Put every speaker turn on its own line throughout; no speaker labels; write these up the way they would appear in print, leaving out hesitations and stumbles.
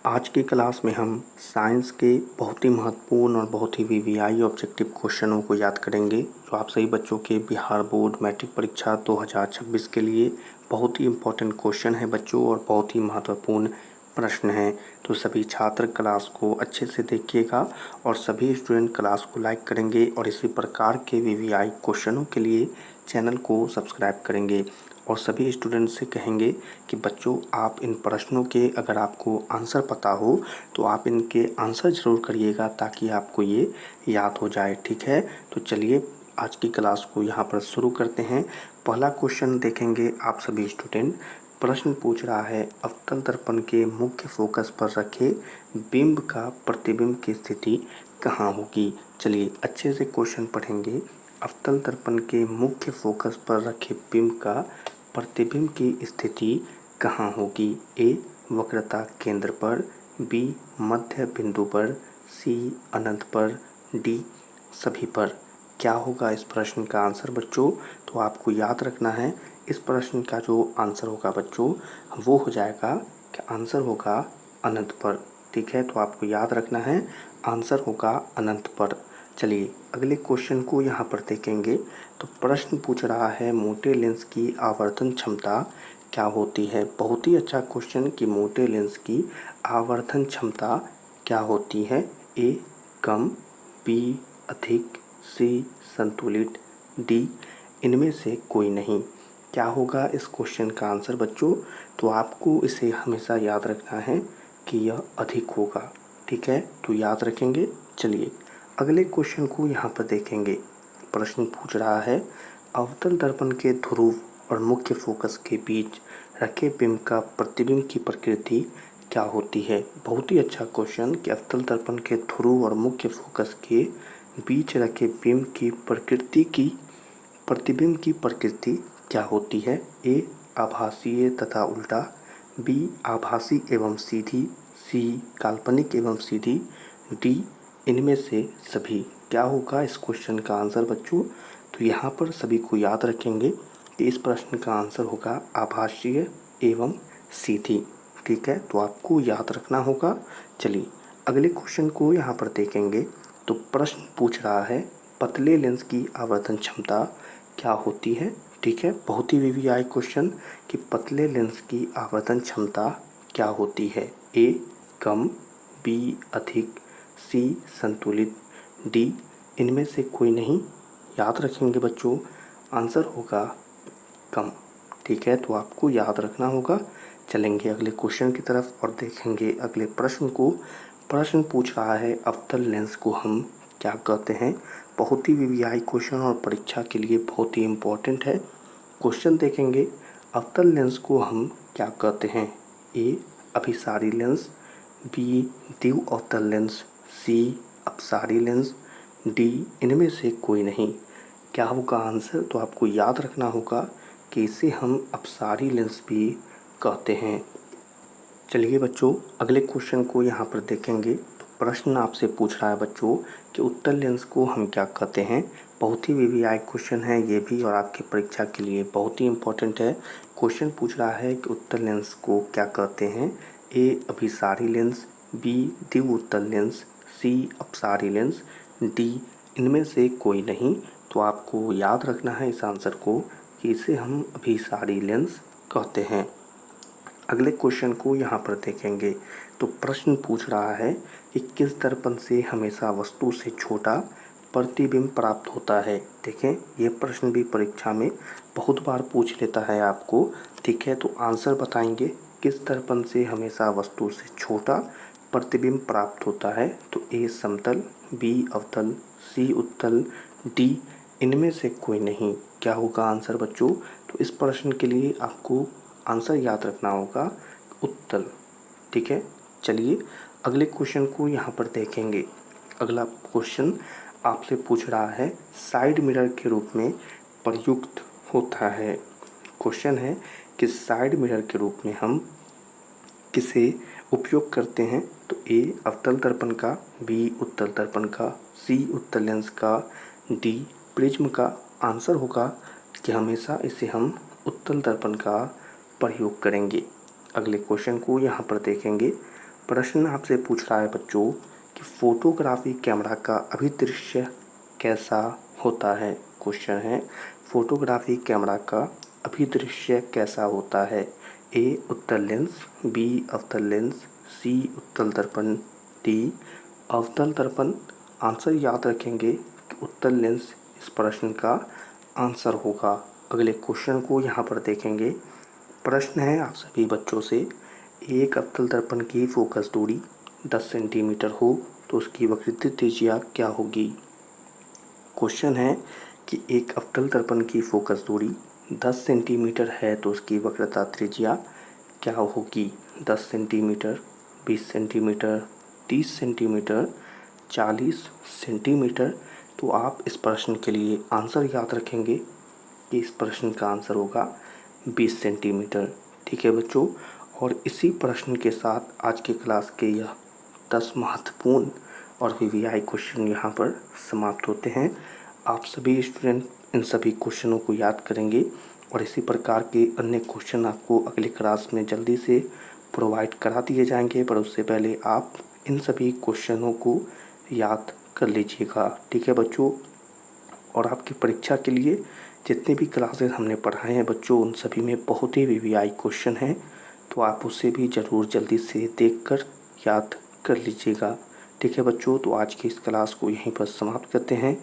आज की क्लास में हम साइंस के बहुत ही महत्वपूर्ण और बहुत ही वीवीआई ऑब्जेक्टिव क्वेश्चनों को याद करेंगे जो आप सभी बच्चों के बिहार बोर्ड मैट्रिक परीक्षा 2026 के लिए बहुत ही इम्पोर्टेंट क्वेश्चन है बच्चों, और बहुत ही महत्वपूर्ण प्रश्न हैं। तो सभी छात्र क्लास को अच्छे से देखिएगा और सभी स्टूडेंट क्लास को लाइक करेंगे और इसी प्रकार के वीवीआई क्वेश्चनों के लिए चैनल को सब्सक्राइब करेंगे। और सभी स्टूडेंट से कहेंगे कि बच्चों आप इन प्रश्नों के अगर आपको आंसर पता हो तो आप इनके आंसर ज़रूर करिएगा ताकि आपको ये याद हो जाए, ठीक है। तो चलिए आज की क्लास को यहाँ पर शुरू करते हैं। पहला क्वेश्चन देखेंगे आप सभी स्टूडेंट। प्रश्न पूछ रहा है अवतल दर्पण के मुख्य फोकस पर रखे बिंब का प्रतिबिंब की स्थिति कहाँ होगी। चलिए अच्छे से क्वेश्चन पढ़ेंगे। अवतल दर्पण के मुख्य फोकस पर रखे बिंब का प्रतिबिंब की स्थिति कहाँ होगी। ए वक्रता केंद्र पर, बी मध्य बिंदु पर, सी अनंत पर, डी सभी पर। क्या होगा इस प्रश्न का आंसर बच्चों। तो आपको याद रखना है इस प्रश्न का जो आंसर होगा बच्चों वो हो जाएगा कि आंसर होगा अनंत पर, ठीक है। तो आपको याद रखना है आंसर होगा अनंत पर। चलिए अगले क्वेश्चन को यहाँ पर देखेंगे। तो प्रश्न पूछ रहा है मोटे लेंस की आवर्धन क्षमता क्या होती है। बहुत ही अच्छा क्वेश्चन कि मोटे लेंस की आवर्धन क्षमता क्या होती है। ए कम, बी अधिक, सी संतुलित, डी इनमें से कोई नहीं। क्या होगा इस क्वेश्चन का आंसर बच्चों। तो आपको इसे हमेशा याद रखना है कि यह अधिक होगा, ठीक है। तो याद रखेंगे। चलिए अगले क्वेश्चन को यहाँ पर देखेंगे। प्रश्न पूछ रहा है अवतल दर्पण के ध्रुव और मुख्य फोकस के बीच रखे बिंब का प्रतिबिंब की प्रकृति क्या होती है। बहुत ही अच्छा क्वेश्चन कि अवतल दर्पण के ध्रुव और मुख्य फोकस के बीच रखे बिंब की प्रतिबिंब की प्रकृति क्या होती है। ए आभासीय तथा उल्टा, बी आभासी एवं सीधी, सी काल्पनिक एवं सीधी, डी इनमें से सभी। क्या होगा इस क्वेश्चन का आंसर बच्चों। तो यहाँ पर सभी को याद रखेंगे कि इस प्रश्न का आंसर होगा आभासीय एवं सीधी, ठीक है। तो आपको याद रखना होगा। चलिए अगले क्वेश्चन को यहाँ पर देखेंगे। तो प्रश्न पूछ रहा है पतले लेंस की आवर्धन क्षमता क्या होती है, ठीक है। बहुत ही वीवीआई क्वेश्चन कि पतले लेंस की आवर्धन क्षमता क्या होती है। ए कम, बी अधिक, सी संतुलित, डी इनमें से कोई नहीं। याद रखेंगे बच्चों आंसर होगा कम, ठीक है। तो आपको याद रखना होगा। चलेंगे अगले क्वेश्चन की तरफ और देखेंगे अगले प्रश्न को। प्रश्न पूछ रहा है अवतल लेंस को हम क्या कहते हैं। बहुत ही वीवीआई क्वेश्चन और परीक्षा के लिए बहुत ही इम्पोर्टेंट है। क्वेश्चन देखेंगे अवतल लेंस को हम क्या कहते हैं। ए अभिसारी लेंस, बी द्वि अवतल लेंस, सी अपसारी लेंस, डी इनमें से कोई नहीं। क्या होगा आंसर। तो आपको याद रखना होगा कि इसे हम अपसारी लेंस भी कहते हैं। चलिए बच्चों अगले क्वेश्चन को यहाँ पर देखेंगे। तो प्रश्न आपसे पूछ रहा है बच्चों कि उत्तल लेंस को हम क्या कहते हैं। बहुत ही वीवीआई क्वेश्चन है ये भी और आपकी परीक्षा के लिए बहुत ही इम्पोर्टेंट है। क्वेश्चन पूछ रहा है कि उत्तल लेंस को क्या कहते हैं। ए अभिसारी लेंस, बी द्वि उत्तल लेंस, सी अपसारी लेंस, डी इनमें से कोई नहीं। तो आपको याद रखना है इस आंसर को कि इसे हम अभिसारी लेंस कहते हैं। अगले क्वेश्चन को यहाँ पर देखेंगे। तो प्रश्न पूछ रहा है कि किस दर्पण से हमेशा वस्तु से छोटा प्रतिबिंब प्राप्त होता है। देखें ये प्रश्न भी परीक्षा में बहुत बार पूछ लेता है आपको, ठीक है। तो आंसर बताएंगे किस दर्पण से हमेशा वस्तु से छोटा प्रतिबिंब प्राप्त होता है। तो ए समतल, बी अवतल, सी उत्तल, डी इनमें से कोई नहीं। क्या होगा आंसर बच्चों। तो इस प्रश्न के लिए आपको आंसर याद रखना होगा उत्तल, ठीक है। चलिए अगले क्वेश्चन को यहाँ पर देखेंगे। अगला क्वेश्चन आपसे पूछ रहा है साइड मिरर के रूप में प्रयुक्त होता है। क्वेश्चन है कि साइड मिरर के रूप में हम किसे उपयोग करते हैं। तो ए अवतल दर्पण का, बी उत्तल दर्पण का, सी उत्तल लेंस का, डी प्रिज्म का। आंसर होगा कि हमेशा इसे हम उत्तल दर्पण का प्रयोग करेंगे। अगले क्वेश्चन को यहाँ पर देखेंगे। प्रश्न आपसे पूछ रहा है बच्चों कि फोटोग्राफी कैमरा का अभिदृश्य कैसा होता है। क्वेश्चन है फोटोग्राफी कैमरा का अभिदृश्य कैसा होता है। ए उत्तल लेंस, बी अवतल लेंस, सी उत्तल दर्पण, डी अवतल दर्पण। आंसर याद रखेंगे कि उत्तल लेंस इस प्रश्न का आंसर होगा। अगले क्वेश्चन को यहाँ पर देखेंगे। प्रश्न है आप सभी बच्चों से, एक अवतल दर्पण की फोकस दूरी 10 सेंटीमीटर हो तो उसकी वक्र त्रिज्या क्या होगी। क्वेश्चन है कि एक अवतल दर्पण की फोकस दूरी 10 सेंटीमीटर है तो उसकी वक्रता त्रिज्या क्या होगी। 10 सेंटीमीटर, 20 सेंटीमीटर, 30 सेंटीमीटर, 40 सेंटीमीटर। तो आप इस प्रश्न के लिए आंसर याद रखेंगे कि इस प्रश्न का आंसर होगा 20 सेंटीमीटर। ठीक है बच्चों, और इसी प्रश्न के साथ आज के क्लास के यह 10 महत्वपूर्ण और वीवीआई क्वेश्चन यहाँ पर समाप्त होते हैं। आप सभी स्टूडेंट इन सभी क्वेश्चनों को याद करेंगे और इसी प्रकार के अन्य क्वेश्चन आपको अगले क्लास में जल्दी से प्रोवाइड करा दिए जाएंगे, पर उससे पहले आप इन सभी क्वेश्चनों को याद कर लीजिएगा। ठीक है बच्चों, और आपकी परीक्षा के लिए जितनी भी क्लासेस हमने पढ़ाए हैं बच्चों, उन सभी में बहुत ही वीवीआई क्वेश्चन हैं, तो आप उसे भी ज़रूर जल्दी से देखकर याद कर लीजिएगा। ठीक है बच्चों, तो आज की इस क्लास को यहीं पर समाप्त करते हैं।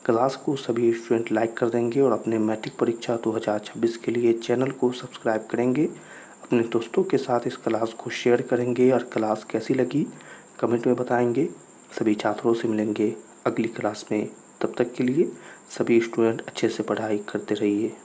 क्लास को सभी स्टूडेंट लाइक कर देंगे और अपने मैट्रिक परीक्षा 2026 के लिए चैनल को सब्सक्राइब करेंगे। अपने दोस्तों के साथ इस क्लास को शेयर करेंगे और क्लास कैसी लगी कमेंट में बताएंगे। सभी छात्रों से मिलेंगे अगली क्लास में। तब तक के लिए सभी स्टूडेंट अच्छे से पढ़ाई करते रहिए।